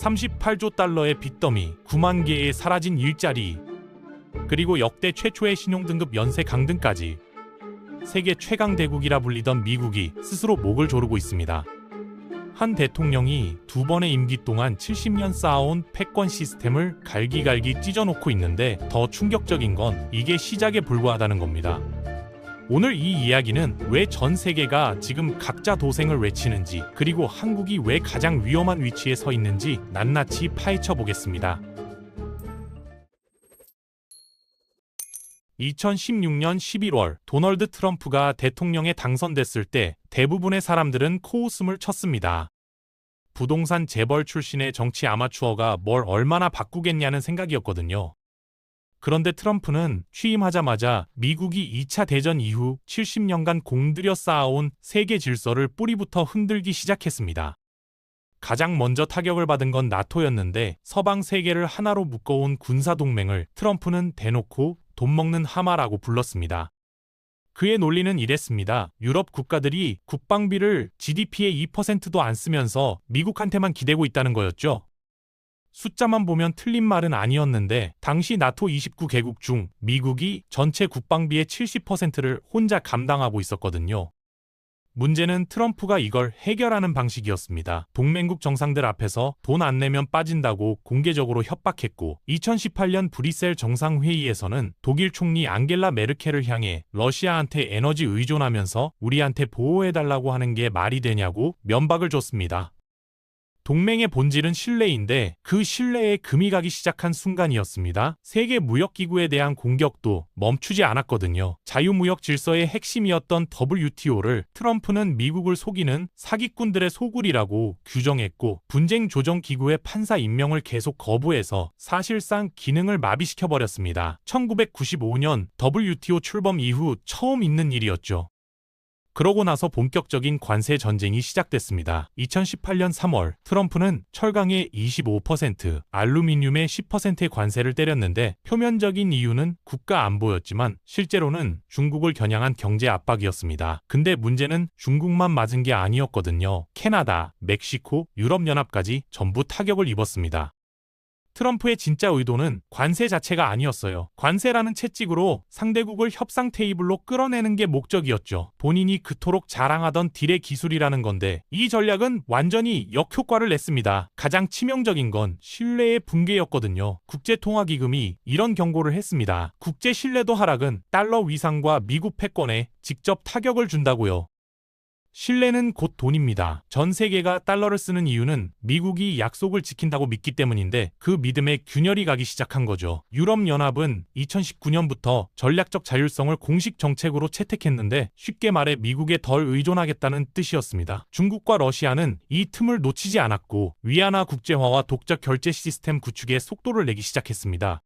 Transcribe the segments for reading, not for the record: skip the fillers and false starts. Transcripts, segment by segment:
38조 달러의 빚더미, 9만 개의 사라진 일자리, 그리고 역대 최초의 신용등급 연쇄 강등까지 세계 최강 대국이라 불리던 미국이 스스로 목을 조르고 있습니다. 한 대통령이 2번의 임기 동안 70년 쌓아온 패권 시스템을 갈기갈기 찢어놓고 있는데 더 충격적인 건 이게 시작에 불과하다는 겁니다. 오늘 이 이야기는 왜 전 세계가 지금 각자 도생을 외치는지, 그리고 한국이 왜 가장 위험한 위치에 서 있는지 낱낱이 파헤쳐 보겠습니다. 2016년 11월 도널드 트럼프가 대통령에 당선됐을 때 대부분의 사람들은 코웃음을 쳤습니다. 부동산 재벌 출신의 정치 아마추어가 뭘 얼마나 바꾸겠냐는 생각이었거든요. 그런데 트럼프는 취임하자마자 미국이 2차 대전 이후 70년간 공들여 쌓아온 세계 질서를 뿌리부터 흔들기 시작했습니다. 가장 먼저 타격을 받은 건 나토였는데 서방 세계를 하나로 묶어온 군사동맹을 트럼프는 대놓고 돈 먹는 하마라고 불렀습니다. 그의 논리는 이랬습니다. 유럽 국가들이 국방비를 GDP의 2%도 안 쓰면서 미국한테만 기대고 있다는 거였죠. 숫자만 보면 틀린 말은 아니었는데 당시 나토 29개국 중 미국이 전체 국방비의 70%를 혼자 감당하고 있었거든요. 문제는 트럼프가 이걸 해결하는 방식이었습니다. 동맹국 정상들 앞에서 돈 안 내면 빠진다고 공개적으로 협박했고 2018년 브뤼셀 정상회의에서는 독일 총리 앙겔라 메르켈을 향해 러시아한테 에너지 의존하면서 우리한테 보호해달라고 하는 게 말이 되냐고 면박을 줬습니다. 동맹의 본질은 신뢰인데 그 신뢰에 금이 가기 시작한 순간이었습니다. 세계 무역기구에 대한 공격도 멈추지 않았거든요. 자유무역 질서의 핵심이었던 WTO를 트럼프는 미국을 속이는 사기꾼들의 소굴이라고 규정했고 분쟁 조정 기구의 판사 임명을 계속 거부해서 사실상 기능을 마비시켜버렸습니다. 1995년 WTO 출범 이후 처음 있는 일이었죠. 그러고 나서 본격적인 관세 전쟁이 시작됐습니다. 2018년 3월 트럼프는 철강에 25%, 알루미늄에 10%의 관세를 때렸는데 표면적인 이유는 국가 안보였지만 실제로는 중국을 겨냥한 경제 압박이었습니다. 근데 문제는 중국만 맞은 게 아니었거든요. 캐나다, 멕시코, 유럽연합까지 전부 타격을 입었습니다. 트럼프의 진짜 의도는 관세 자체가 아니었어요. 관세라는 채찍으로 상대국을 협상 테이블로 끌어내는 게 목적이었죠. 본인이 그토록 자랑하던 딜의 기술이라는 건데 이 전략은 완전히 역효과를 냈습니다. 가장 치명적인 건 신뢰의 붕괴였거든요. 국제통화기금이 이런 경고를 했습니다. 국제 신뢰도 하락은 달러 위상과 미국 패권에 직접 타격을 준다고요. 신뢰는 곧 돈입니다. 전 세계가 달러를 쓰는 이유는 미국이 약속을 지킨다고 믿기 때문인데 그 믿음에 균열이 가기 시작한 거죠. 유럽연합은 2019년부터 전략적 자율성을 공식 정책으로 채택했는데 쉽게 말해 미국에 덜 의존하겠다는 뜻이었습니다. 중국과 러시아는 이 틈을 놓치지 않았고 위안화 국제화와 독자 결제 시스템 구축에 속도를 내기 시작했습니다.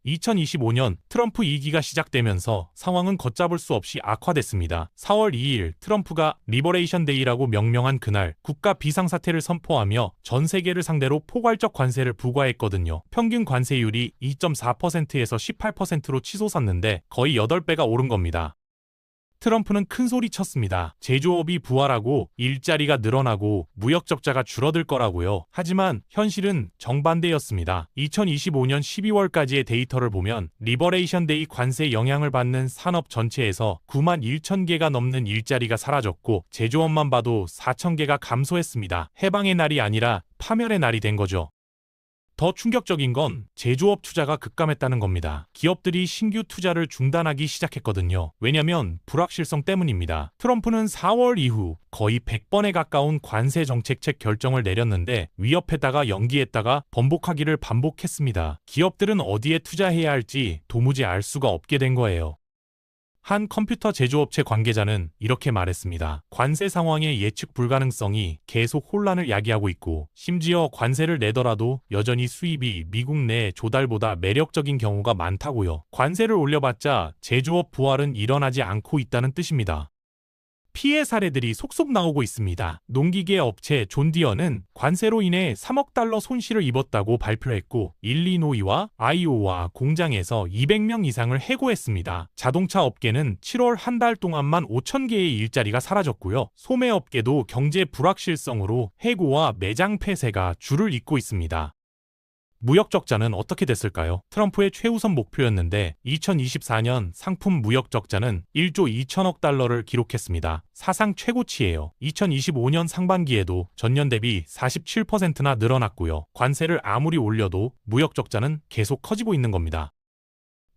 2025년 트럼프 2기가 시작되면서 상황은 걷잡을 수 없이 악화됐습니다. 4월 2일 트럼프가 리버레이션 데이라고 명명한 그날 국가 비상사태를 선포하며 전 세계를 상대로 포괄적 관세를 부과했거든요. 평균 관세율이 2.4%에서 18%로 치솟았는데 거의 8배가 오른 겁니다. 트럼프는 큰 소리 쳤습니다. 제조업이 부활하고 일자리가 늘어나고 무역 적자가 줄어들 거라고요. 하지만 현실은 정반대였습니다. 2025년 12월까지의 데이터를 보면 리버레이션 데이 관세 영향을 받는 산업 전체에서 9만 1천 개가 넘는 일자리가 사라졌고 제조업만 봐도 4천 개가 감소했습니다. 해방의 날이 아니라 파멸의 날이 된 거죠. 더 충격적인 건 제조업 투자가 급감했다는 겁니다. 기업들이 신규 투자를 중단하기 시작했거든요. 왜냐면 불확실성 때문입니다. 트럼프는 4월 이후 거의 100번에 가까운 관세 정책책 결정을 내렸는데 위협했다가 연기했다가 번복하기를 반복했습니다. 기업들은 어디에 투자해야 할지 도무지 알 수가 없게 된 거예요. 한 컴퓨터 제조업체 관계자는 이렇게 말했습니다. 관세 상황의 예측 불가능성이 계속 혼란을 야기하고 있고 심지어 관세를 내더라도 여전히 수입이 미국 내 조달보다 매력적인 경우가 많다고요. 관세를 올려봤자 제조업 부활은 일어나지 않고 있다는 뜻입니다. 피해 사례들이 속속 나오고 있습니다. 농기계 업체 존디어는 관세로 인해 3억 달러 손실을 입었다고 발표했고 일리노이와 아이오와 공장에서 200명 이상을 해고했습니다. 자동차 업계는 7월 한 달 동안만 5천 개의 일자리가 사라졌고요. 소매업계도 경제 불확실성으로 해고와 매장 폐쇄가 줄을 잇고 있습니다. 무역 적자는 어떻게 됐을까요? 트럼프의 최우선 목표였는데 2024년 상품 무역 적자는 1조 2천억 달러를 기록했습니다. 사상 최고치예요. 2025년 상반기에도 전년 대비 47%나 늘어났고요. 관세를 아무리 올려도 무역 적자는 계속 커지고 있는 겁니다.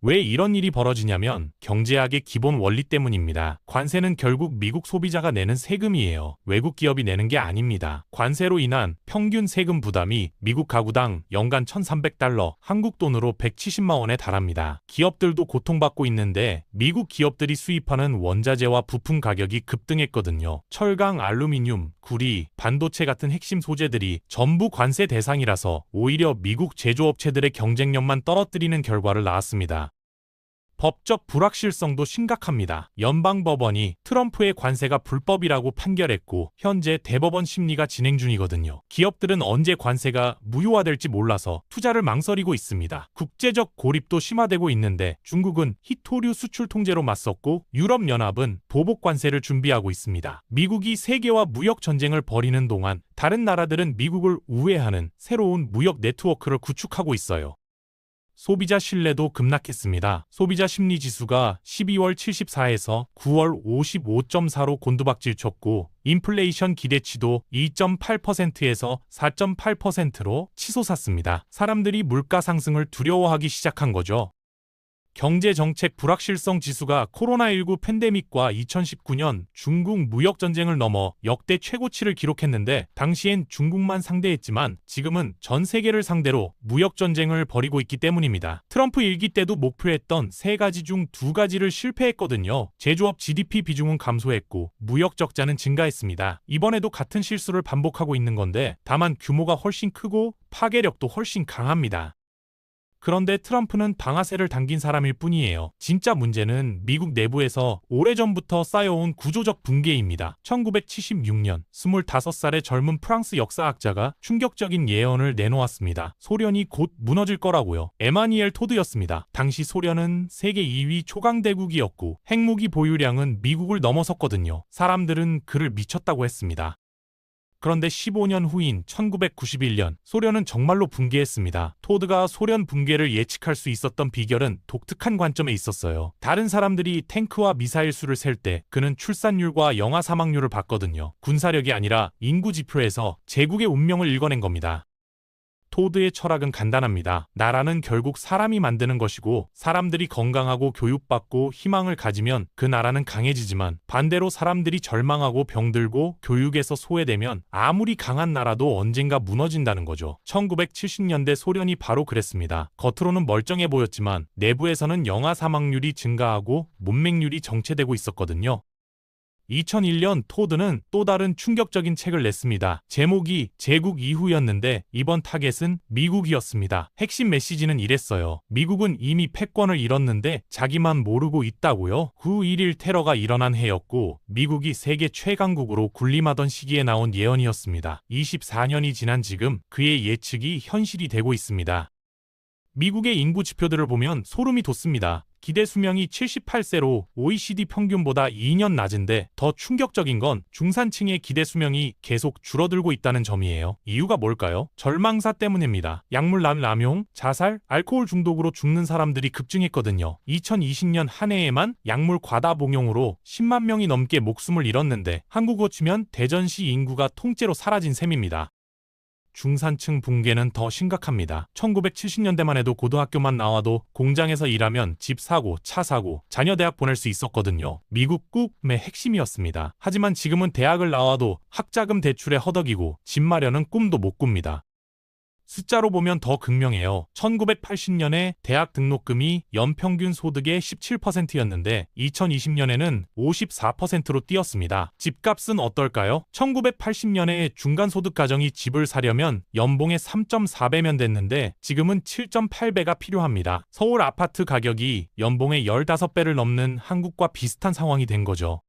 왜 이런 일이 벌어지냐면 경제학의 기본 원리 때문입니다. 관세는 결국 미국 소비자가 내는 세금이에요. 외국 기업이 내는 게 아닙니다. 관세로 인한 평균 세금 부담이 미국 가구당 연간 1,300달러, 한국 돈으로 170만 원에 달합니다. 기업들도 고통받고 있는데 미국 기업들이 수입하는 원자재와 부품 가격이 급등했거든요. 철강, 알루미늄, 구리, 반도체 같은 핵심 소재들이 전부 관세 대상이라서 오히려 미국 제조업체들의 경쟁력만 떨어뜨리는 결과를 낳았습니다. 법적 불확실성도 심각합니다. 연방법원이 트럼프의 관세가 불법이라고 판결했고 현재 대법원 심리가 진행 중이거든요. 기업들은 언제 관세가 무효화될지 몰라서 투자를 망설이고 있습니다. 국제적 고립도 심화되고 있는데 중국은 희토류 수출 통제로 맞섰고 유럽연합은 보복 관세를 준비하고 있습니다. 미국이 세계와 무역 전쟁을 벌이는 동안 다른 나라들은 미국을 우회하는 새로운 무역 네트워크를 구축하고 있어요. 소비자 신뢰도 급락했습니다. 소비자 심리 지수가 12월 74에서 9월 55.4로 곤두박질 쳤고 인플레이션 기대치도 2.8%에서 4.8%로 치솟았습니다. 사람들이 물가 상승을 두려워하기 시작한 거죠. 경제정책 불확실성 지수가 코로나19 팬데믹과 2019년 중국 무역전쟁을 넘어 역대 최고치를 기록했는데 당시엔 중국만 상대했지만 지금은 전 세계를 상대로 무역전쟁을 벌이고 있기 때문입니다. 트럼프 일기 때도 목표했던 3가지 중 2가지를 실패했거든요. 제조업 GDP 비중은 감소했고 무역 적자는 증가했습니다. 이번에도 같은 실수를 반복하고 있는 건데 다만 규모가 훨씬 크고 파괴력도 훨씬 강합니다. 그런데 트럼프는 방아쇠를 당긴 사람일 뿐이에요. 진짜 문제는 미국 내부에서 오래전부터 쌓여온 구조적 붕괴입니다. 1976년 25살의 젊은 프랑스 역사학자가 충격적인 예언을 내놓았습니다. 소련이 곧 무너질 거라고요. 에마니엘 토드였습니다. 당시 소련은 세계 2위 초강대국이었고 핵무기 보유량은 미국을 넘어섰거든요. 사람들은 그를 미쳤다고 했습니다. 그런데 15년 후인 1991년 소련은 정말로 붕괴했습니다. 토드가 소련 붕괴를 예측할 수 있었던 비결은 독특한 관점에 있었어요. 다른 사람들이 탱크와 미사일 수를 셀 때 그는 출산율과 영아 사망률을 봤거든요. 군사력이 아니라 인구 지표에서 제국의 운명을 읽어낸 겁니다. 토드의 철학은 간단합니다. 나라는 결국 사람이 만드는 것이고 사람들이 건강하고 교육받고 희망을 가지면 그 나라는 강해지지만 반대로 사람들이 절망하고 병들고 교육에서 소외되면 아무리 강한 나라도 언젠가 무너진다는 거죠. 1970년대 소련이 바로 그랬습니다. 겉으로는 멀쩡해 보였지만 내부에서는 영아 사망률이 증가하고 문맹률이 정체되고 있었거든요. 2001년 토드는 또 다른 충격적인 책을 냈습니다. 제목이 제국 이후였는데 이번 타겟은 미국이었습니다. 핵심 메시지는 이랬어요. 미국은 이미 패권을 잃었는데 자기만 모르고 있다고요. 9.11 테러가 일어난 해였고 미국이 세계 최강국으로 군림하던 시기에 나온 예언이었습니다. 24년이 지난 지금 그의 예측이 현실이 되고 있습니다. 미국의 인구 지표들을 보면 소름이 돋습니다. 기대 수명이 78세로 OECD 평균보다 2년 낮은데 더 충격적인 건 중산층의 기대 수명이 계속 줄어들고 있다는 점이에요. 이유가 뭘까요? 절망사 때문입니다. 약물 남용, 자살, 알코올 중독으로 죽는 사람들이 급증했거든요. 2020년 한 해에만 약물 과다 복용으로 10만 명이 넘게 목숨을 잃었는데 한국어 치면 대전시 인구가 통째로 사라진 셈입니다. 중산층 붕괴는 더 심각합니다. 1970년대만 해도 고등학교만 나와도 공장에서 일하면 집 사고, 차 사고, 자녀 대학 보낼 수 있었거든요. 미국 꿈의 핵심이었습니다. 하지만 지금은 대학을 나와도 학자금 대출에 허덕이고 집 마련은 꿈도 못 꿉니다. 숫자로 보면 더 극명해요. 1980년에 대학 등록금이 연평균 소득의 17%였는데 2020년에는 54%로 뛰었습니다. 집값은 어떨까요? 1980년에 중간소득 가정이 집을 사려면 연봉의 3.4배면 됐는데 지금은 7.8배가 필요합니다. 서울 아파트 가격이 연봉의 15배를 넘는 한국과 비슷한 상황이 된 거죠.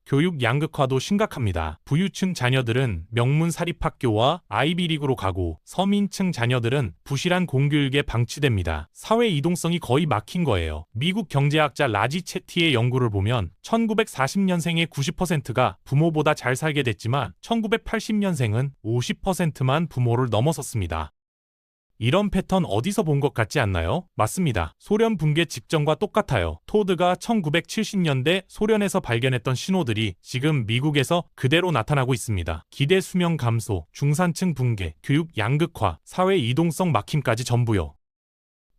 교육 양극화도 심각합니다. 부유층 자녀들은 명문 사립학교와 아이비리그로 가고 서민층 자녀들은 부실한 공교육에 방치됩니다. 사회 이동성이 거의 막힌 거예요. 미국 경제학자 라지 채티의 연구를 보면 1940년생의 90%가 부모보다 잘 살게 됐지만 1980년생은 50%만 부모를 넘어섰습니다. 이런 패턴 어디서 본 것 같지 않나요? 맞습니다. 소련 붕괴 직전과 똑같아요. 토드가 1970년대 소련에서 발견했던 신호들이 지금 미국에서 그대로 나타나고 있습니다. 기대 수명 감소, 중산층 붕괴, 교육 양극화, 사회 이동성 막힘까지 전부요.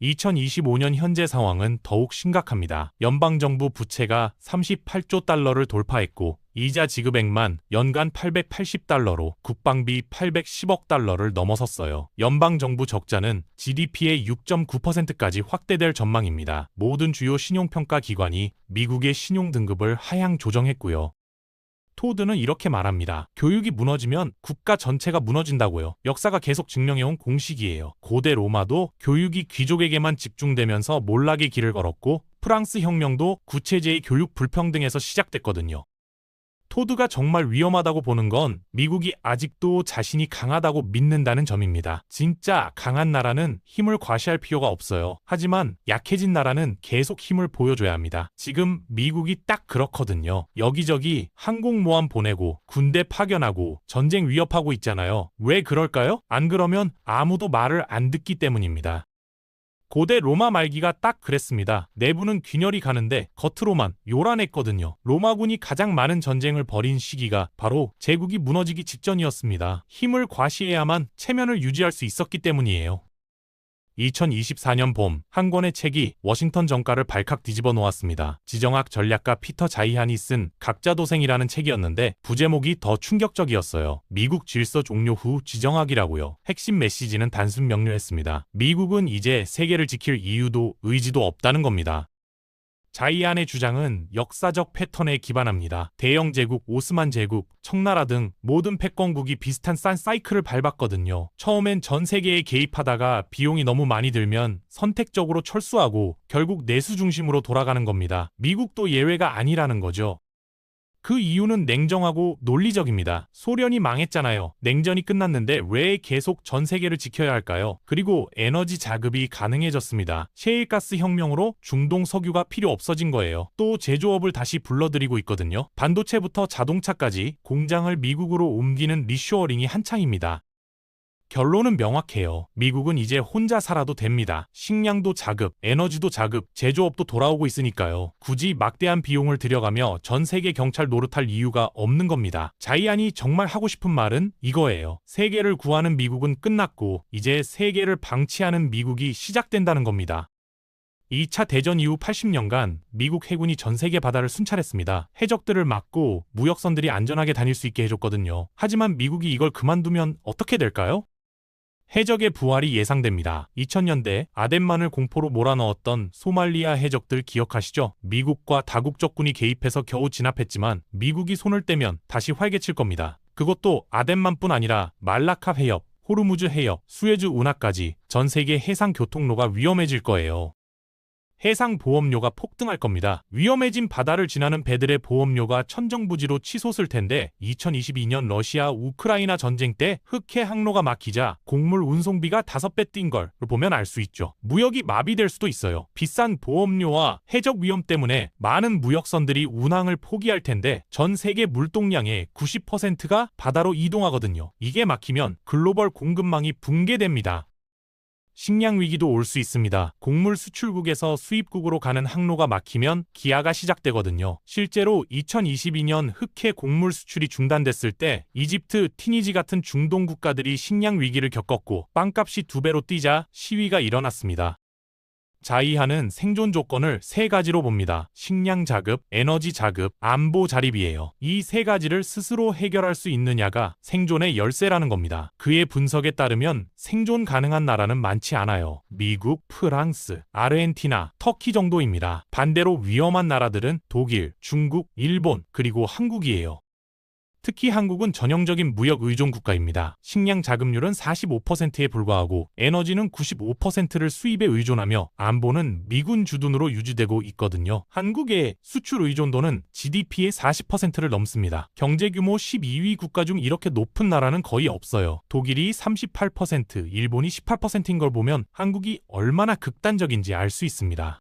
2025년 현재 상황은 더욱 심각합니다. 연방정부 부채가 38조 달러를 돌파했고 이자 지급액만 연간 880달러로 국방비 810억 달러를 넘어섰어요. 연방정부 적자는 GDP의 6.9%까지 확대될 전망입니다. 모든 주요 신용평가 기관이 미국의 신용등급을 하향 조정했고요. 토드는 이렇게 말합니다. 교육이 무너지면 국가 전체가 무너진다고요. 역사가 계속 증명해온 공식이에요. 고대 로마도 교육이 귀족에게만 집중되면서 몰락의 길을 걸었고 프랑스 혁명도 구체제의 교육 불평등에서 시작됐거든요. 토드가 정말 위험하다고 보는 건 미국이 아직도 자신이 강하다고 믿는다는 점입니다. 진짜 강한 나라는 힘을 과시할 필요가 없어요. 하지만 약해진 나라는 계속 힘을 보여줘야 합니다. 지금 미국이 딱 그렇거든요. 여기저기 항공모함 보내고 군대 파견하고 전쟁 위협하고 있잖아요. 왜 그럴까요? 안 그러면 아무도 말을 안 듣기 때문입니다. 고대 로마 말기가 딱 그랬습니다. 내부는 균열이 가는데 겉으로만 요란했거든요. 로마군이 가장 많은 전쟁을 벌인 시기가 바로 제국이 무너지기 직전이었습니다. 힘을 과시해야만 체면을 유지할 수 있었기 때문이에요. 2024년 봄, 한 권의 책이 워싱턴 정가를 발칵 뒤집어 놓았습니다. 지정학 전략가 피터 자이한이 쓴 각자도생이라는 책이었는데 부제목이 더 충격적이었어요. 미국 질서 종료 후 지정학이라고요. 핵심 메시지는 단순 명료했습니다. 미국은 이제 세계를 지킬 이유도 의지도 없다는 겁니다. 자이안의 주장은 역사적 패턴에 기반합니다. 대영 제국, 오스만 제국, 청나라 등 모든 패권국이 비슷한 싼 사이클을 밟았거든요. 처음엔 전 세계에 개입하다가 비용이 너무 많이 들면 선택적으로 철수하고 결국 내수 중심으로 돌아가는 겁니다. 미국도 예외가 아니라는 거죠. 그 이유는 냉정하고 논리적입니다. 소련이 망했잖아요. 냉전이 끝났는데 왜 계속 전 세계를 지켜야 할까요? 그리고 에너지 자급이 가능해졌습니다. 셰일가스 혁명으로 중동 석유가 필요 없어진 거예요. 또 제조업을 다시 불러들이고 있거든요. 반도체부터 자동차까지 공장을 미국으로 옮기는 리쇼어링이 한창입니다. 결론은 명확해요. 미국은 이제 혼자 살아도 됩니다. 식량도 자급, 에너지도 자급, 제조업도 돌아오고 있으니까요. 굳이 막대한 비용을 들여가며 전 세계 경찰 노릇할 이유가 없는 겁니다. 자이안이 정말 하고 싶은 말은 이거예요. 세계를 구하는 미국은 끝났고 이제 세계를 방치하는 미국이 시작된다는 겁니다. 2차 대전 이후 80년간 미국 해군이 전 세계 바다를 순찰했습니다. 해적들을 막고 무역선들이 안전하게 다닐 수 있게 해줬거든요. 하지만 미국이 이걸 그만두면 어떻게 될까요? 해적의 부활이 예상됩니다. 2000년대 아덴만을 공포로 몰아넣었던 소말리아 해적들 기억하시죠? 미국과 다국적군이 개입해서 겨우 진압했지만 미국이 손을 떼면 다시 활개칠 겁니다. 그것도 아덴만뿐 아니라 말라카 해협, 호르무즈 해협, 수에즈 운하까지 전 세계 해상 교통로가 위험해질 거예요. 해상 보험료가 폭등할 겁니다. 위험해진 바다를 지나는 배들의 보험료가 천정부지로 치솟을 텐데 2022년 러시아 우크라이나 전쟁 때 흑해 항로가 막히자 곡물 운송비가 5배 뛴 걸 보면 알 수 있죠. 무역이 마비될 수도 있어요. 비싼 보험료와 해적 위험 때문에 많은 무역선들이 운항을 포기할 텐데 전 세계 물동량의 90%가 바다로 이동하거든요. 이게 막히면 글로벌 공급망이 붕괴됩니다. 식량 위기도 올 수 있습니다. 곡물 수출국에서 수입국으로 가는 항로가 막히면 기아가 시작되거든요. 실제로 2022년 흑해 곡물 수출이 중단됐을 때 이집트, 티니지 같은 중동 국가들이 식량 위기를 겪었고 빵값이 2배로 뛰자 시위가 일어났습니다. 자이하는 생존 조건을 3가지로 봅니다. 식량 자급, 에너지 자급, 안보 자립이에요. 이 3가지를 스스로 해결할 수 있느냐가 생존의 열쇠라는 겁니다. 그의 분석에 따르면 생존 가능한 나라는 많지 않아요. 미국, 프랑스, 아르헨티나, 터키 정도입니다. 반대로 위험한 나라들은 독일, 중국, 일본, 그리고 한국이에요. 특히 한국은 전형적인 무역 의존 국가입니다. 식량 자급률은 45%에 불과하고 에너지는 95%를 수입에 의존하며 안보는 미군 주둔으로 유지되고 있거든요. 한국의 수출 의존도는 GDP의 40%를 넘습니다. 경제 규모 12위 국가 중 이렇게 높은 나라는 거의 없어요. 독일이 38%, 일본이 18%인 걸 보면 한국이 얼마나 극단적인지 알 수 있습니다.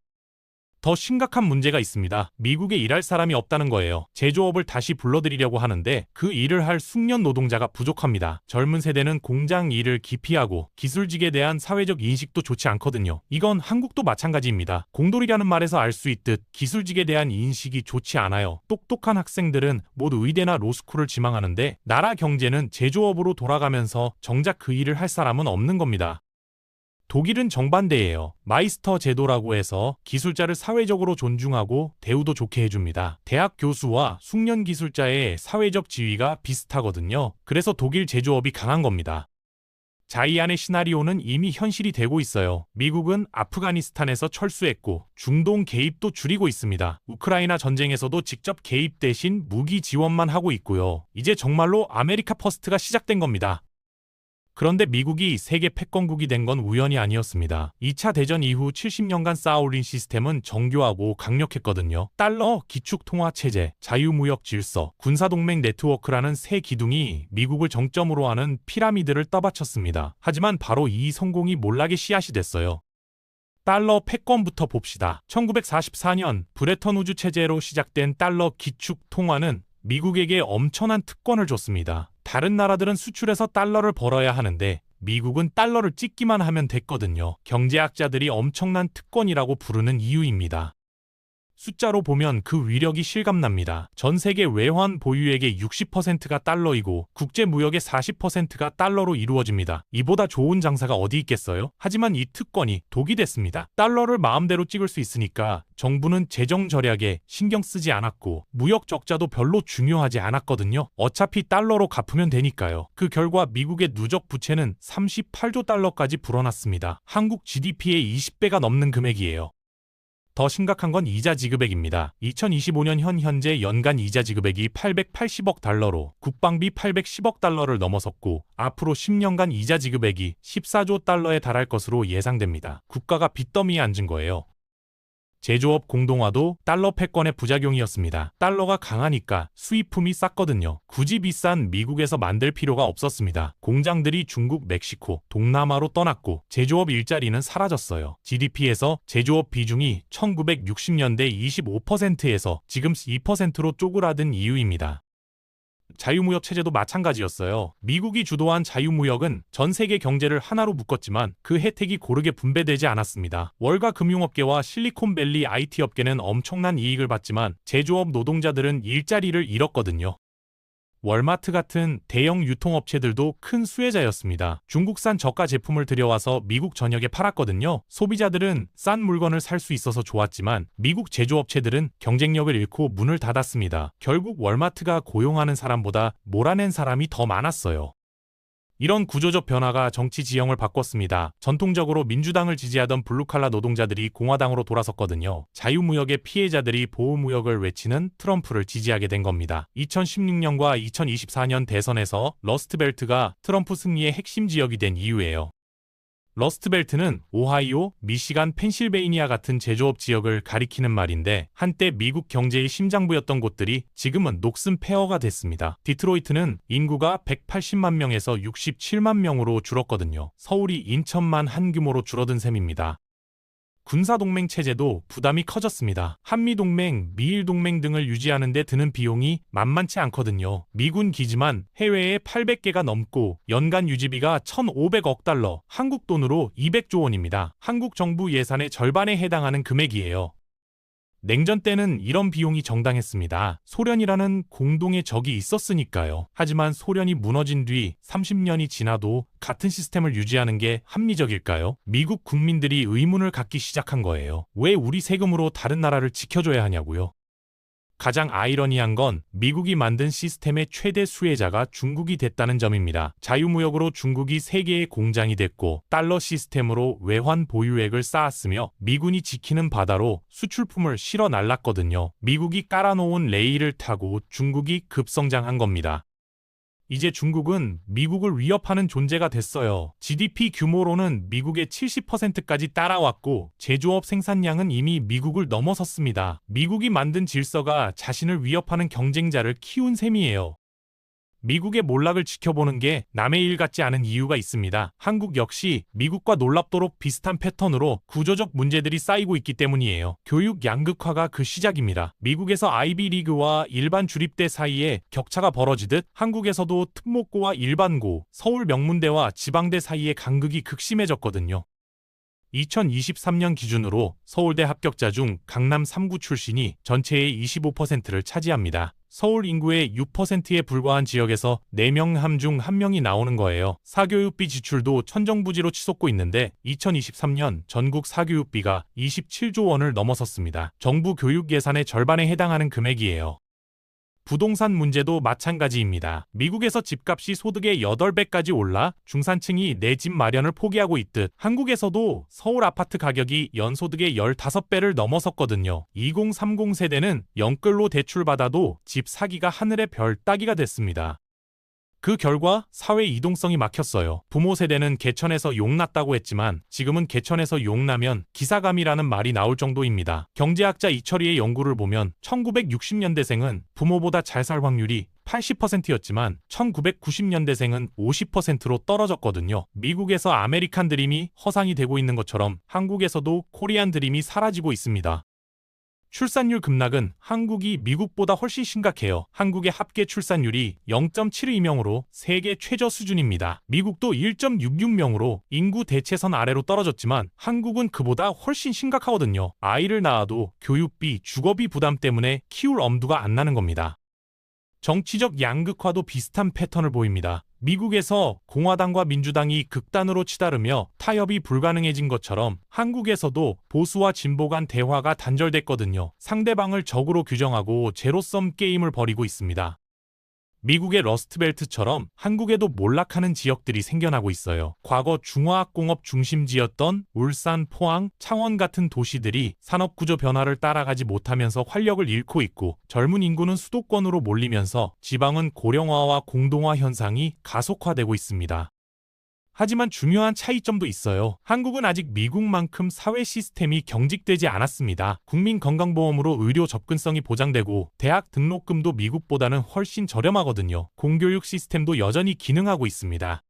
더 심각한 문제가 있습니다. 미국에 일할 사람이 없다는 거예요. 제조업을 다시 불러들이려고 하는데 그 일을 할 숙련 노동자가 부족합니다. 젊은 세대는 공장 일을 기피하고 기술직에 대한 사회적 인식도 좋지 않거든요. 이건 한국도 마찬가지입니다. 공돌이라는 말에서 알 수 있듯 기술직에 대한 인식이 좋지 않아요. 똑똑한 학생들은 모두 의대나 로스쿨을 지망하는데 나라 경제는 제조업으로 돌아가면서 정작 그 일을 할 사람은 없는 겁니다. 독일은 정반대예요. 마이스터 제도라고 해서 기술자를 사회적으로 존중하고 대우도 좋게 해줍니다. 대학 교수와 숙련 기술자의 사회적 지위가 비슷하거든요. 그래서 독일 제조업이 강한 겁니다. 자, 이 안의 시나리오는 이미 현실이 되고 있어요. 미국은 아프가니스탄에서 철수했고 중동 개입도 줄이고 있습니다. 우크라이나 전쟁에서도 직접 개입 대신 무기 지원만 하고 있고요. 이제 정말로 아메리카 퍼스트가 시작된 겁니다. 그런데 미국이 세계 패권국이 된 건 우연이 아니었습니다. 2차 대전 이후 70년간 쌓아올린 시스템은 정교하고 강력했거든요. 달러, 기축통화체제, 자유무역 질서, 군사동맹 네트워크라는 세 기둥이 미국을 정점으로 하는 피라미드를 떠받쳤습니다. 하지만 바로 이 성공이 몰락의 씨앗이 됐어요. 달러 패권부터 봅시다. 1944년 브레턴 우즈 체제로 시작된 달러 기축 통화는 미국에게 엄청난 특권을 줬습니다. 다른 나라들은 수출해서 달러를 벌어야 하는데 미국은 달러를 찍기만 하면 됐거든요. 경제학자들이 엄청난 특권이라고 부르는 이유입니다. 숫자로 보면 그 위력이 실감납니다. 전 세계 외환 보유액의 60%가 달러이고 국제 무역의 40%가 달러로 이루어집니다. 이보다 좋은 장사가 어디 있겠어요? 하지만 이 특권이 독이 됐습니다. 달러를 마음대로 찍을 수 있으니까 정부는 재정 절약에 신경 쓰지 않았고 무역 적자도 별로 중요하지 않았거든요. 어차피 달러로 갚으면 되니까요. 그 결과 미국의 누적 부채는 38조 달러까지 불어났습니다. 한국 GDP의 20배가 넘는 금액이에요. 더 심각한 건 이자 지급액입니다. 2025년 현재 연간 이자 지급액이 880억 달러로 국방비 810억 달러를 넘어섰고 앞으로 10년간 이자 지급액이 14조 달러에 달할 것으로 예상됩니다. 국가가 빚더미에 앉은 거예요. 제조업 공동화도 달러 패권의 부작용이었습니다. 달러가 강하니까 수입품이 쌌거든요. 굳이 비싼 미국에서 만들 필요가 없었습니다. 공장들이 중국, 멕시코, 동남아로 떠났고 제조업 일자리는 사라졌어요. GDP에서 제조업 비중이 1960년대 25%에서 지금 2%로 쪼그라든 이유입니다. 자유무역 체제도 마찬가지였어요. 미국이 주도한 자유무역은 전 세계 경제를 하나로 묶었지만 그 혜택이 고르게 분배되지 않았습니다. 월가 금융업계와 실리콘밸리 IT 업계는 엄청난 이익을 봤지만 제조업 노동자들은 일자리를 잃었거든요. 월마트 같은 대형 유통업체들도 큰 수혜자였습니다. 중국산 저가 제품을 들여와서 미국 전역에 팔았거든요. 소비자들은 싼 물건을 살 수 있어서 좋았지만 미국 제조업체들은 경쟁력을 잃고 문을 닫았습니다. 결국 월마트가 고용하는 사람보다 몰아낸 사람이 더 많았어요. 이런 구조적 변화가 정치 지형을 바꿨습니다. 전통적으로 민주당을 지지하던 블루칼라 노동자들이 공화당으로 돌아섰거든요. 자유무역의 피해자들이 보호무역을 외치는 트럼프를 지지하게 된 겁니다. 2016년과 2024년 대선에서 러스트벨트가 트럼프 승리의 핵심 지역이 된 이유예요. 러스트벨트는 오하이오, 미시간, 펜실베이니아 같은 제조업 지역을 가리키는 말인데 한때 미국 경제의 심장부였던 곳들이 지금은 녹슨 폐허가 됐습니다. 디트로이트는 인구가 180만 명에서 67만 명으로 줄었거든요. 서울이 인천만 한 규모로 줄어든 셈입니다. 군사동맹 체제도 부담이 커졌습니다. 한미동맹, 미일동맹 등을 유지하는 데 드는 비용이 만만치 않거든요. 미군 기지만 해외에 800개가 넘고 연간 유지비가 1,500억 달러, 한국 돈으로 200조 원입니다. 한국 정부 예산의 절반에 해당하는 금액이에요. 냉전 때는 이런 비용이 정당했습니다. 소련이라는 공동의 적이 있었으니까요. 하지만 소련이 무너진 뒤 30년이 지나도 같은 시스템을 유지하는 게 합리적일까요? 미국 국민들이 의문을 갖기 시작한 거예요. 왜 우리 세금으로 다른 나라를 지켜줘야 하냐고요. 가장 아이러니한 건 미국이 만든 시스템의 최대 수혜자가 중국이 됐다는 점입니다. 자유무역으로 중국이 세계의 공장이 됐고 달러 시스템으로 외환 보유액을 쌓았으며 미군이 지키는 바다로 수출품을 실어 날랐거든요. 미국이 깔아놓은 레일을 타고 중국이 급성장한 겁니다. 이제 중국은 미국을 위협하는 존재가 됐어요. GDP 규모로는 미국의 70%까지 따라왔고 제조업 생산량은 이미 미국을 넘어섰습니다. 미국이 만든 질서가 자신을 위협하는 경쟁자를 키운 셈이에요. 미국의 몰락을 지켜보는 게 남의 일 같지 않은 이유가 있습니다. 한국 역시 미국과 놀랍도록 비슷한 패턴으로 구조적 문제들이 쌓이고 있기 때문이에요. 교육 양극화가 그 시작입니다. 미국에서 아이비리그와 일반 주립대 사이에 격차가 벌어지듯 한국에서도 특목고와 일반고, 서울 명문대와 지방대 사이의 간극이 극심해졌거든요. 2023년 기준으로 서울대 합격자 중 강남 3구 출신이 전체의 25%를 차지합니다. 서울 인구의 6%에 불과한 지역에서 4명 중 1명이 나오는 거예요. 사교육비 지출도 천정부지로 치솟고 있는데 2023년 전국 사교육비가 27조 원을 넘어섰습니다. 정부 교육 예산의 절반에 해당하는 금액이에요. 부동산 문제도 마찬가지입니다. 미국에서 집값이 소득의 8배까지 올라 중산층이 내 집 마련을 포기하고 있듯 한국에서도 서울 아파트 가격이 연소득의 15배를 넘어섰거든요. 2030 세대는 영끌로 대출받아도 집 사기가 하늘의 별 따기가 됐습니다. 그 결과 사회 이동성이 막혔어요. 부모 세대는 개천에서 용 났다고 했지만 지금은 개천에서 용 나면 기사감이라는 말이 나올 정도입니다. 경제학자 이철희의 연구를 보면 1960년대생은 부모보다 잘 살 확률이 80%였지만 1990년대생은 50%로 떨어졌거든요. 미국에서 아메리칸 드림이 허상이 되고 있는 것처럼 한국에서도 코리안 드림이 사라지고 있습니다. 출산율 급락은 한국이 미국보다 훨씬 심각해요. 한국의 합계 출산율이 0.72명으로 세계 최저 수준입니다. 미국도 1.66명으로 인구 대체선 아래로 떨어졌지만 한국은 그보다 훨씬 심각하거든요. 아이를 낳아도 교육비, 주거비 부담 때문에 키울 엄두가 안 나는 겁니다. 정치적 양극화도 비슷한 패턴을 보입니다. 미국에서 공화당과 민주당이 극단으로 치다르며 타협이 불가능해진 것처럼 한국에서도 보수와 진보 간 대화가 단절됐거든요. 상대방을 적으로 규정하고 제로섬 게임을 벌이고 있습니다. 미국의 러스트벨트처럼 한국에도 몰락하는 지역들이 생겨나고 있어요. 과거 중화학공업 중심지였던 울산, 포항, 창원 같은 도시들이 산업구조 변화를 따라가지 못하면서 활력을 잃고 있고 젊은 인구는 수도권으로 몰리면서 지방은 고령화와 공동화 현상이 가속화되고 있습니다. 하지만 중요한 차이점도 있어요. 한국은 아직 미국만큼 사회 시스템이 경직되지 않았습니다. 국민건강보험으로 의료 접근성이 보장되고 대학 등록금도 미국보다는 훨씬 저렴하거든요. 공교육 시스템도 여전히 기능하고 있습니다.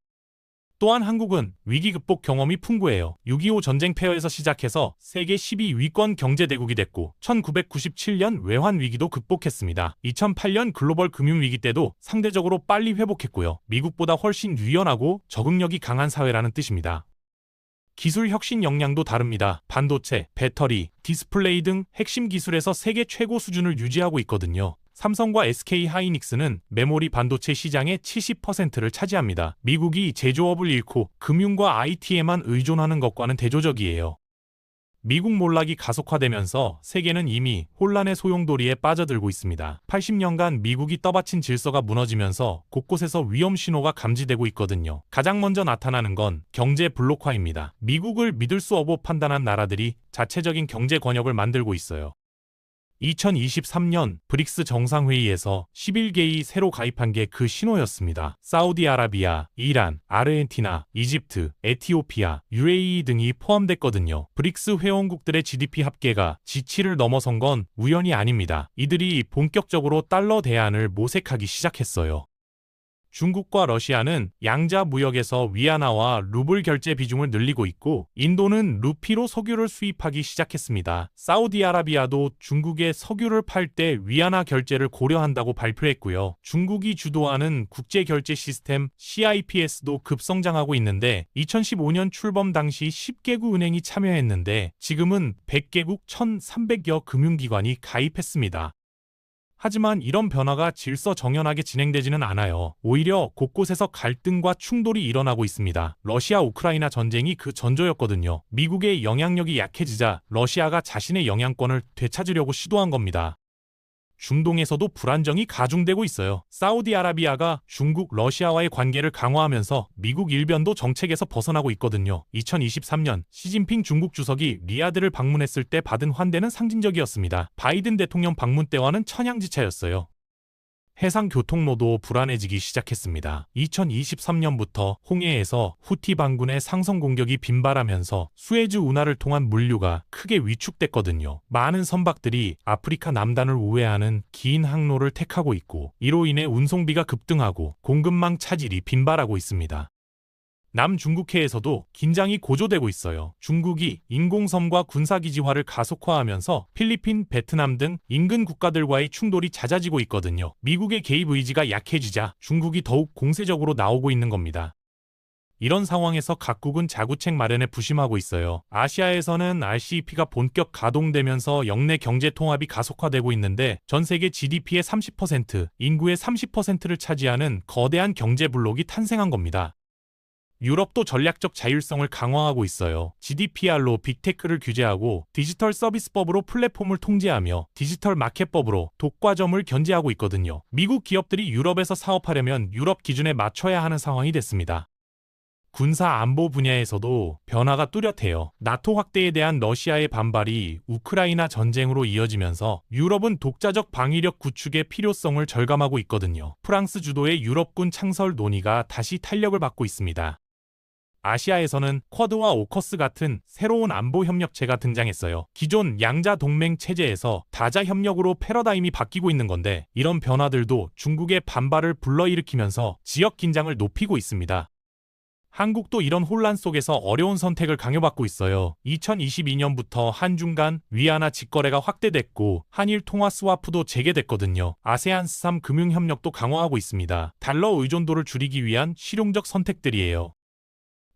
또한 한국은 위기 극복 경험이 풍부해요. 6.25 전쟁 폐허에서 시작해서 세계 12위권 경제대국이 됐고 1997년 외환 위기도 극복했습니다. 2008년 글로벌 금융위기 때도 상대적으로 빨리 회복했고요. 미국보다 훨씬 유연하고 적응력이 강한 사회라는 뜻입니다. 기술 혁신 역량도 다릅니다. 반도체, 배터리, 디스플레이 등 핵심 기술에서 세계 최고 수준을 유지하고 있거든요. 삼성과 SK 하이닉스는 메모리 반도체 시장의 70%를 차지합니다. 미국이 제조업을 잃고 금융과 IT에만 의존하는 것과는 대조적이에요. 미국 몰락이 가속화되면서 세계는 이미 혼란의 소용돌이에 빠져들고 있습니다. 80년간 미국이 떠받친 질서가 무너지면서 곳곳에서 위험 신호가 감지되고 있거든요. 가장 먼저 나타나는 건 경제 블록화입니다. 미국을 믿을 수 없어 판단한 나라들이 자체적인 경제 권역을 만들고 있어요. 2023년 브릭스 정상회의에서 11개이 새로 가입한 게 그 신호였습니다. 사우디아라비아, 이란, 아르헨티나, 이집트, 에티오피아, UAE 등이 포함됐거든요. 브릭스 회원국들의 GDP 합계가 G7을 넘어선 건 우연이 아닙니다. 이들이 본격적으로 달러 대안을 모색하기 시작했어요. 중국과 러시아는 양자 무역에서 위안화와 루블 결제 비중을 늘리고 있고 인도는 루피로 석유를 수입하기 시작했습니다. 사우디아라비아도 중국에 석유를 팔 때 위안화 결제를 고려한다고 발표했고요. 중국이 주도하는 국제결제 시스템 CIPS도 급성장하고 있는데 2015년 출범 당시 10개국 은행이 참여했는데 지금은 100개국 1,300여 금융기관이 가입했습니다. 하지만 이런 변화가 질서정연하게 진행되지는 않아요. 오히려 곳곳에서 갈등과 충돌이 일어나고 있습니다. 러시아 우크라이나 전쟁이 그 전조였거든요. 미국의 영향력이 약해지자 러시아가 자신의 영향권을 되찾으려고 시도한 겁니다. 중동에서도 불안정이 가중되고 있어요. 사우디아라비아가 중국, 러시아와의 관계를 강화하면서 미국 일변도 정책에서 벗어나고 있거든요. 2023년 시진핑 중국 주석이 리야드를 방문했을 때 받은 환대는 상징적이었습니다. 바이든 대통령 방문 때와는 천양지차였어요. 해상 교통로도 불안해지기 시작했습니다. 2023년부터 홍해에서 후티 반군의 상성 공격이 빈발하면서 수에즈 운하를 통한 물류가 크게 위축됐거든요. 많은 선박들이 아프리카 남단을 우회하는 긴 항로를 택하고 있고, 이로 인해 운송비가 급등하고 공급망 차질이 빈발하고 있습니다. 남중국해에서도 긴장이 고조되고 있어요. 중국이 인공섬과 군사기지화를 가속화하면서 필리핀, 베트남 등 인근 국가들과의 충돌이 잦아지고 있거든요. 미국의 개입 의지가 약해지자 중국이 더욱 공세적으로 나오고 있는 겁니다. 이런 상황에서 각국은 자구책 마련에 부심하고 있어요. 아시아에서는 RCEP가 본격 가동되면서 역내 경제 통합이 가속화되고 있는데 전 세계 GDP의 30%, 인구의 30%를 차지하는 거대한 경제 블록이 탄생한 겁니다. 유럽도 전략적 자율성을 강화하고 있어요. GDPR로 빅테크를 규제하고 디지털 서비스법으로 플랫폼을 통제하며 디지털 마켓법으로 독과점을 견제하고 있거든요. 미국 기업들이 유럽에서 사업하려면 유럽 기준에 맞춰야 하는 상황이 됐습니다. 군사 안보 분야에서도 변화가 뚜렷해요. 나토 확대에 대한 러시아의 반발이 우크라이나 전쟁으로 이어지면서 유럽은 독자적 방위력 구축의 필요성을 절감하고 있거든요. 프랑스 주도의 유럽군 창설 논의가 다시 탄력을 받고 있습니다. 아시아에서는 쿼드와 오커스 같은 새로운 안보 협력체가 등장했어요. 기존 양자 동맹 체제에서 다자 협력으로 패러다임이 바뀌고 있는 건데, 이런 변화들도 중국의 반발을 불러일으키면서 지역 긴장을 높이고 있습니다. 한국도 이런 혼란 속에서 어려운 선택을 강요받고 있어요. 2022년부터 한중 간 위안화 직거래가 확대됐고 한일 통화 스와프도 재개됐거든요. 아세안 스삼 금융협력도 강화하고 있습니다. 달러 의존도를 줄이기 위한 실용적 선택들이에요.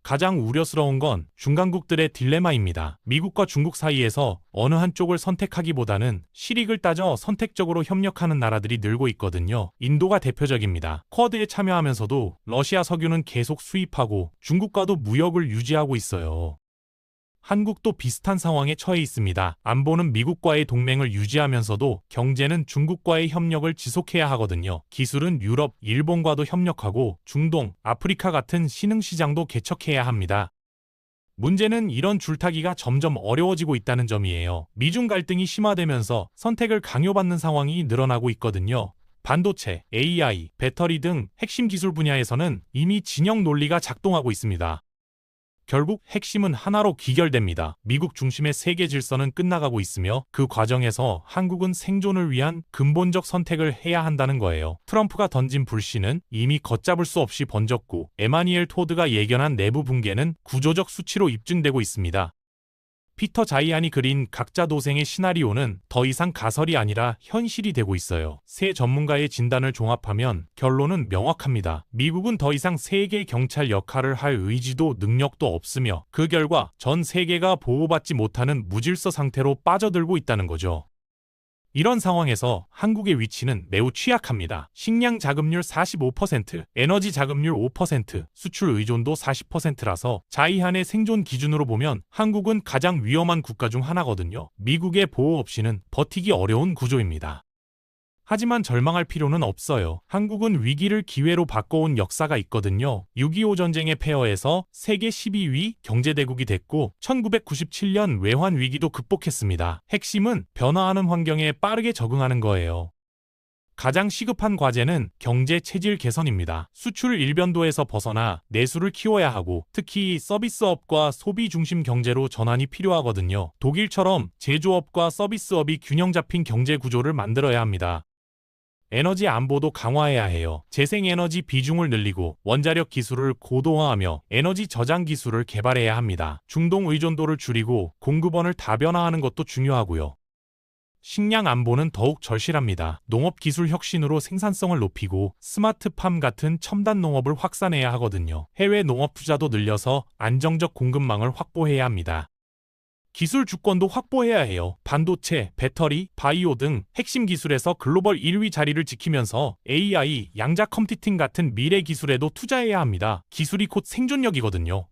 가장 우려스러운 건 중간국들의 딜레마입니다. 미국과 중국 사이에서 어느 한쪽을 선택하기보다는 실익을 따져 선택적으로 협력하는 나라들이 늘고 있거든요. 인도가 대표적입니다. 쿼드에 참여하면서도 러시아 석유는 계속 수입하고 중국과도 무역을 유지하고 있어요. 한국도 비슷한 상황에 처해 있습니다. 안보는 미국과의 동맹을 유지하면서도 경제는 중국과의 협력을 지속해야 하거든요. 기술은 유럽, 일본과도 협력하고 중동, 아프리카 같은 신흥시장도 개척해야 합니다. 문제는 이런 줄타기가 점점 어려워지고 있다는 점이에요. 미중 갈등이 심화되면서 선택을 강요받는 상황이 늘어나고 있거든요. 반도체, AI, 배터리 등 핵심 기술 분야에서는 이미 진영 논리가 작동하고 있습니다. 결국 핵심은 하나로 귀결됩니다. 미국 중심의 세계 질서는 끝나가고 있으며 그 과정에서 한국은 생존을 위한 근본적 선택을 해야 한다는 거예요. 트럼프가 던진 불씨는 이미 걷잡을 수 없이 번졌고 에마니엘 토드가 예견한 내부 붕괴는 구조적 수치로 입증되고 있습니다. 피터 자이안이 그린 각자 도생의 시나리오는 더 이상 가설이 아니라 현실이 되고 있어요. 세 전문가의 진단을 종합하면 결론은 명확합니다. 미국은 더 이상 세계 경찰 역할을 할 의지도 능력도 없으며 그 결과 전 세계가 보호받지 못하는 무질서 상태로 빠져들고 있다는 거죠. 이런 상황에서 한국의 위치는 매우 취약합니다. 식량 자급률 45%, 에너지 자급률 5%, 수출 의존도 40%라서 자이한의 생존 기준으로 보면 한국은 가장 위험한 국가 중 하나거든요. 미국의 보호 없이는 버티기 어려운 구조입니다. 하지만 절망할 필요는 없어요. 한국은 위기를 기회로 바꿔온 역사가 있거든요. 6.25 전쟁의 폐허에서 세계 12위 경제대국이 됐고 1997년 외환 위기도 극복했습니다. 핵심은 변화하는 환경에 빠르게 적응하는 거예요. 가장 시급한 과제는 경제 체질 개선입니다. 수출 일변도에서 벗어나 내수를 키워야 하고 특히 서비스업과 소비 중심 경제로 전환이 필요하거든요. 독일처럼 제조업과 서비스업이 균형 잡힌 경제 구조를 만들어야 합니다. 에너지 안보도 강화해야 해요. 재생에너지 비중을 늘리고 원자력 기술을 고도화하며 에너지 저장 기술을 개발해야 합니다. 중동 의존도를 줄이고 공급원을 다변화하는 것도 중요하고요. 식량 안보는 더욱 절실합니다. 농업 기술 혁신으로 생산성을 높이고 스마트팜 같은 첨단 농업을 확산해야 하거든요. 해외 농업 투자도 늘려서 안정적 공급망을 확보해야 합니다. 기술 주권도 확보해야 해요. 반도체, 배터리, 바이오 등 핵심 기술에서 글로벌 1위 자리를 지키면서 AI, 양자 컴퓨팅 같은 미래 기술에도 투자해야 합니다. 기술이 곧 생존력이거든요.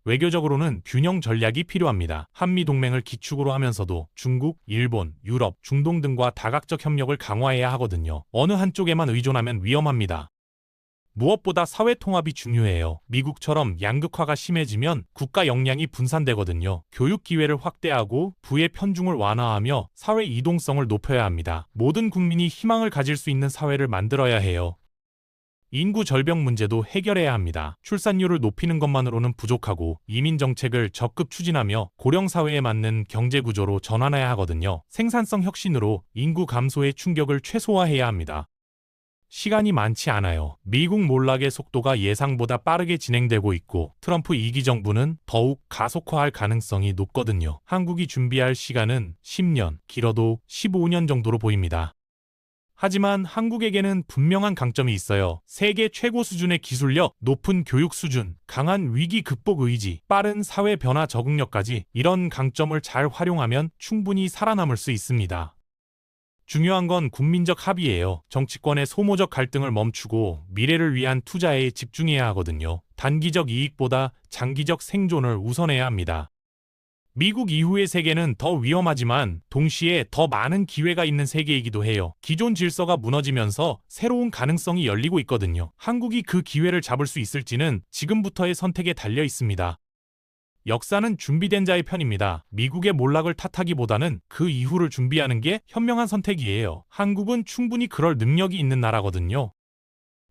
외교적으로는 균형 전략이 필요합니다. 한미 동맹을 기축으로 하면서도 중국, 일본, 유럽, 중동 등과 다각적 협력을 강화해야 하거든요. 어느 한쪽에만 의존하면 위험합니다. 무엇보다 사회 통합이 중요해요. 미국처럼 양극화가 심해지면 국가 역량이 분산되거든요. 교육 기회를 확대하고 부의 편중을 완화하며 사회 이동성을 높여야 합니다. 모든 국민이 희망을 가질 수 있는 사회를 만들어야 해요. 인구 절벽 문제도 해결해야 합니다. 출산율을 높이는 것만으로는 부족하고 이민 정책을 적극 추진하며 고령 사회에 맞는 경제 구조로 전환해야 하거든요. 생산성 혁신으로 인구 감소의 충격을 최소화해야 합니다. 시간이 많지 않아요. 미국 몰락의 속도가 예상보다 빠르게 진행되고 있고 트럼프 2기 정부는 더욱 가속화할 가능성이 높거든요. 한국이 준비할 시간은 10년, 길어도 15년 정도로 보입니다. 하지만 한국에게는 분명한 강점이 있어요. 세계 최고 수준의 기술력, 높은 교육 수준, 강한 위기 극복 의지, 빠른 사회 변화 적응력까지 이런 강점을 잘 활용하면 충분히 살아남을 수 있습니다. 중요한 건 국민적 합의예요. 정치권의 소모적 갈등을 멈추고 미래를 위한 투자에 집중해야 하거든요. 단기적 이익보다 장기적 생존을 우선해야 합니다. 미국 이후의 세계는 더 위험하지만 동시에 더 많은 기회가 있는 세계이기도 해요. 기존 질서가 무너지면서 새로운 가능성이 열리고 있거든요. 한국이 그 기회를 잡을 수 있을지는 지금부터의 선택에 달려 있습니다. 역사는 준비된 자의 편입니다. 미국의 몰락을 탓하기보다는 그 이후를 준비하는 게 현명한 선택이에요. 한국은 충분히 그럴 능력이 있는 나라거든요.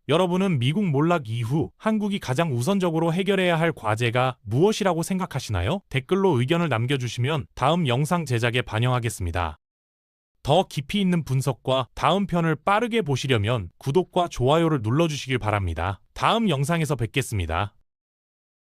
여러분은 미국 몰락 이후 한국이 가장 우선적으로 해결해야 할 과제가 무엇이라고 생각하시나요? 댓글로 의견을 남겨주시면 다음 영상 제작에 반영하겠습니다. 더 깊이 있는 분석과 다음 편을 빠르게 보시려면 구독과 좋아요를 눌러주시길 바랍니다. 다음 영상에서 뵙겠습니다.